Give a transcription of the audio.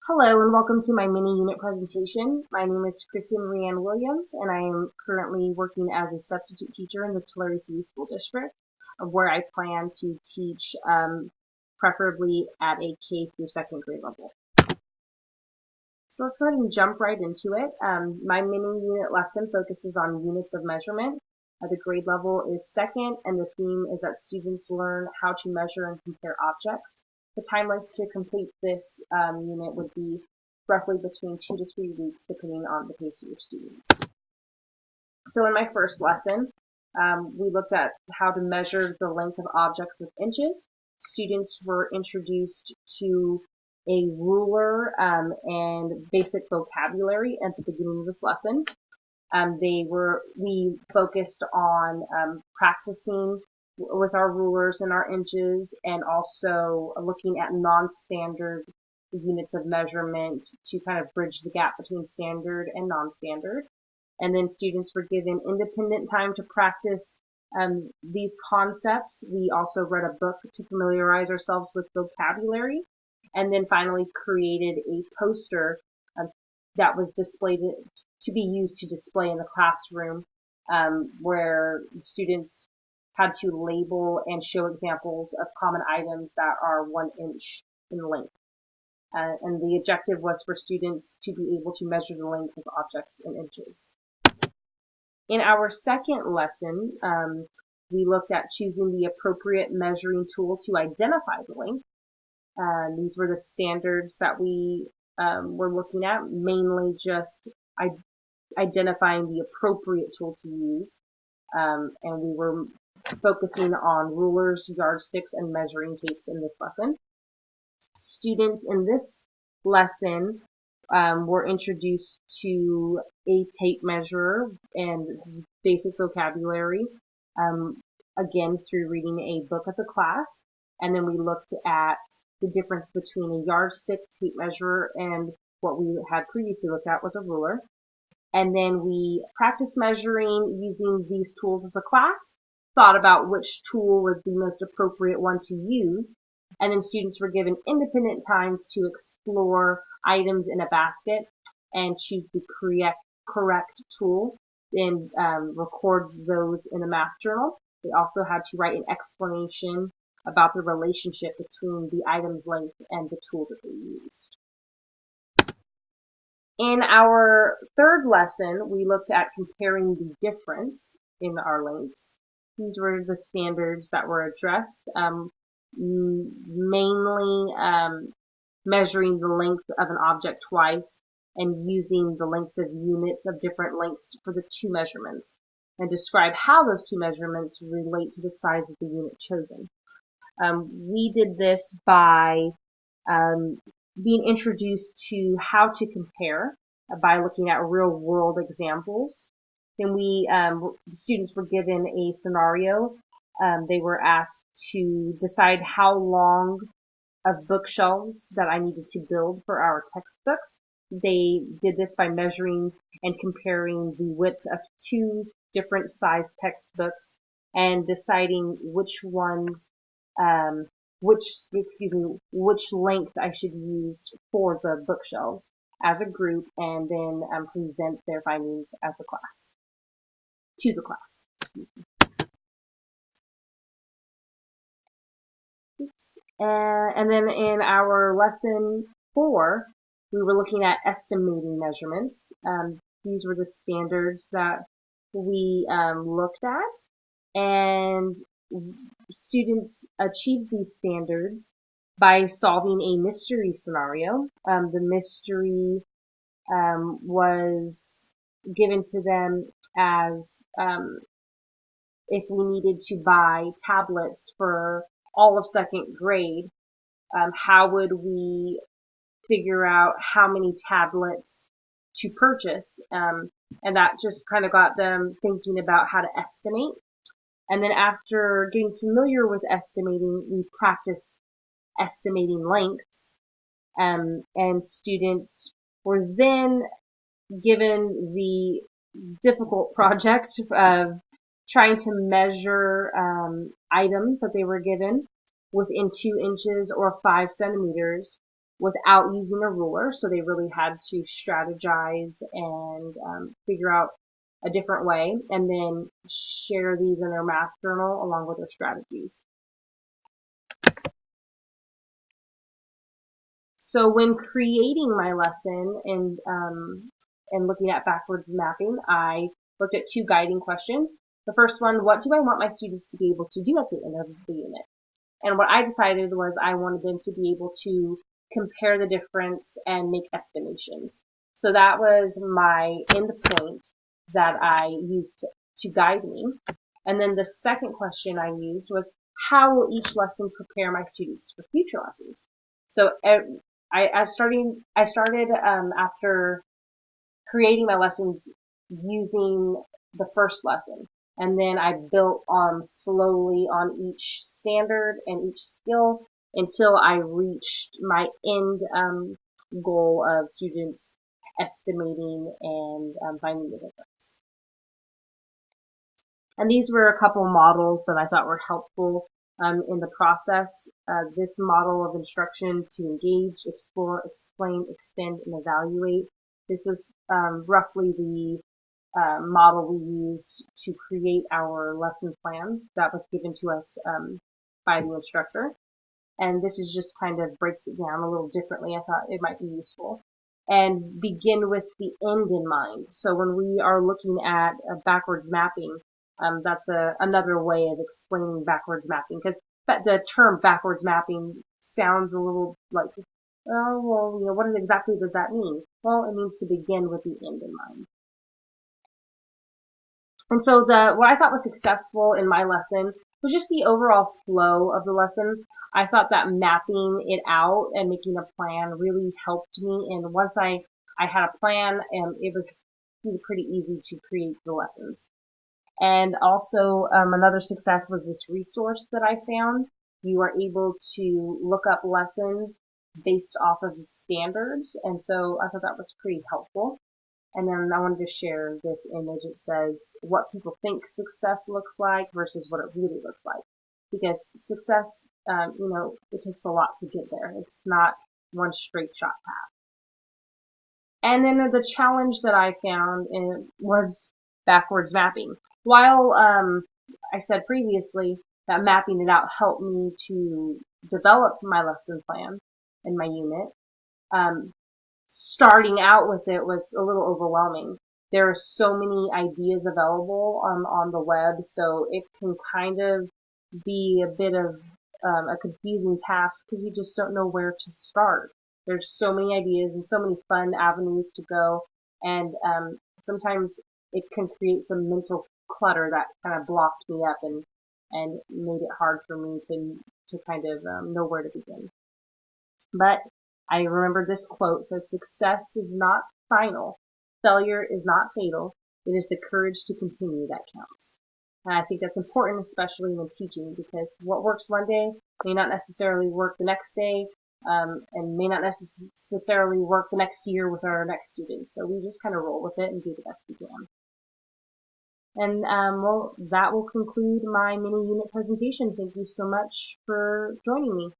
Hello and welcome to my mini unit presentation. My name is Chrissy Marianne Williams and I am currently working as a substitute teacher in the Tulare City School District, where I plan to teach preferably at a K through second grade level. So let's go ahead and jump right into it. My mini unit lesson focuses on units of measurement. The grade level is second and the theme is that students learn how to measure and compare objects. The time length to complete this unit would be roughly between 2 to 3 weeks, depending on the pace of your students. So in my first lesson, we looked at how to measure the length of objects with inches. Students were introduced to a ruler and basic vocabulary at the beginning of this lesson. We focused on practicing with our rulers and our inches, and also looking at non-standard units of measurement to kind of bridge the gap between standard and non-standard. And then students were given independent time to practice these concepts. We also read a book to familiarize ourselves with vocabulary, and then finally created a poster that was displayed to be used to display in the classroom, where students had to label and show examples of common items that are 1 inch in length. And the objective was for students to be able to measure the length of objects in inches. In our second lesson, we looked at choosing the appropriate measuring tool to identify the length. These were the standards that we were looking at, mainly just identifying the appropriate tool to use. And we were focusing on rulers, yardsticks, and measuring tapes in this lesson. Students in this lesson were introduced to a tape measure and basic vocabulary, again through reading a book as a class. And then we looked at the difference between a yardstick, tape measure, and what we had previously looked at was a ruler. And then we practiced measuring using these tools as a class, thought about which tool was the most appropriate one to use, and then students were given independent times to explore items in a basket and choose the correct tool and record those in a math journal. They also had to write an explanation about the relationship between the item's length and the tool that they used. In our third lesson, we looked at comparing the difference in our lengths. These were the standards that were addressed, mainly measuring the length of an object twice and using the lengths of units of different lengths for the two measurements, and describe how those two measurements relate to the size of the unit chosen. We did this by being introduced to how to compare by looking at real world examples. Then the students were given a scenario. They were asked to decide how long of bookshelves that I needed to build for our textbooks. They did this by measuring and comparing the width of two different size textbooks and deciding which length I should use for the bookshelves as a group, and then present their findings as a class, to the class, excuse me. Oops. And then in our lesson 4, we were looking at estimating measurements. These were the standards that we looked at, and students achieved these standards by solving a mystery scenario. The mystery was given to them as if we needed to buy tablets for all of second grade, how would we figure out how many tablets to purchase? And that just kind of got them thinking about how to estimate. And then after getting familiar with estimating, we practiced estimating lengths. And students were then given the difficult project of trying to measure items that they were given within 2 inches or 5 centimeters without using a ruler. So they really had to strategize and figure out a different way, and then share these in their math journal along with their strategies. So when creating my lesson and looking at backwards mapping, I looked at two guiding questions. The first one, what do I want my students to be able to do at the end of the unit? And what I decided was I wanted them to be able to compare the difference and make estimations. So that was my end point that I used to guide me. And then the second question I used was, how will each lesson prepare my students for future lessons? So I started after creating my lessons using the first lesson. And then I built slowly on each standard and each skill until I reached my end goal of students estimating and finding the difference. And these were a couple models that I thought were helpful in the process. This model of instruction to engage, explore, explain, extend, and evaluate. This is roughly the model we used to create our lesson plans that was given to us by the instructor. And this is just kind of breaks it down a little differently. I thought it might be useful. And begin with the end in mind. So when we are looking at backwards mapping, that's another way of explaining backwards mapping, because the term backwards mapping sounds a little like, oh, well, what exactly does that mean? Well, it means to begin with the end in mind. And so what I thought was successful in my lesson was just the overall flow of the lesson. I thought that mapping it out and making a plan really helped me. And once I had a plan, it was pretty easy to create the lessons. And also another success was this resource that I found. You are able to look up lessons based off of the standards. And so I thought that was pretty helpful. And then I wanted to share this image. It says what people think success looks like versus what it really looks like. Because success, it takes a lot to get there. It's not one straight shot path. And then the challenge that I found was backwards mapping. While I said previously that mapping it out helped me to develop my lesson plan in my unit, starting out with it was a little overwhelming. There are so many ideas available on the web, so it can kind of be a bit of a confusing task because you just don't know where to start. There's so many ideas and so many fun avenues to go, and sometimes it can create some mental clutter that kind of blocked me up and made it hard for me to kind of know where to begin. But I remember this quote says, "Success is not final. Failure is not fatal. It is the courage to continue that counts." And I think that's important, especially when teaching, because what works one day may not necessarily work the next day, and may not necessarily work the next year with our next students. So we just kind of roll with it and do the best we can. And well, that will conclude my mini unit presentation. Thank you so much for joining me.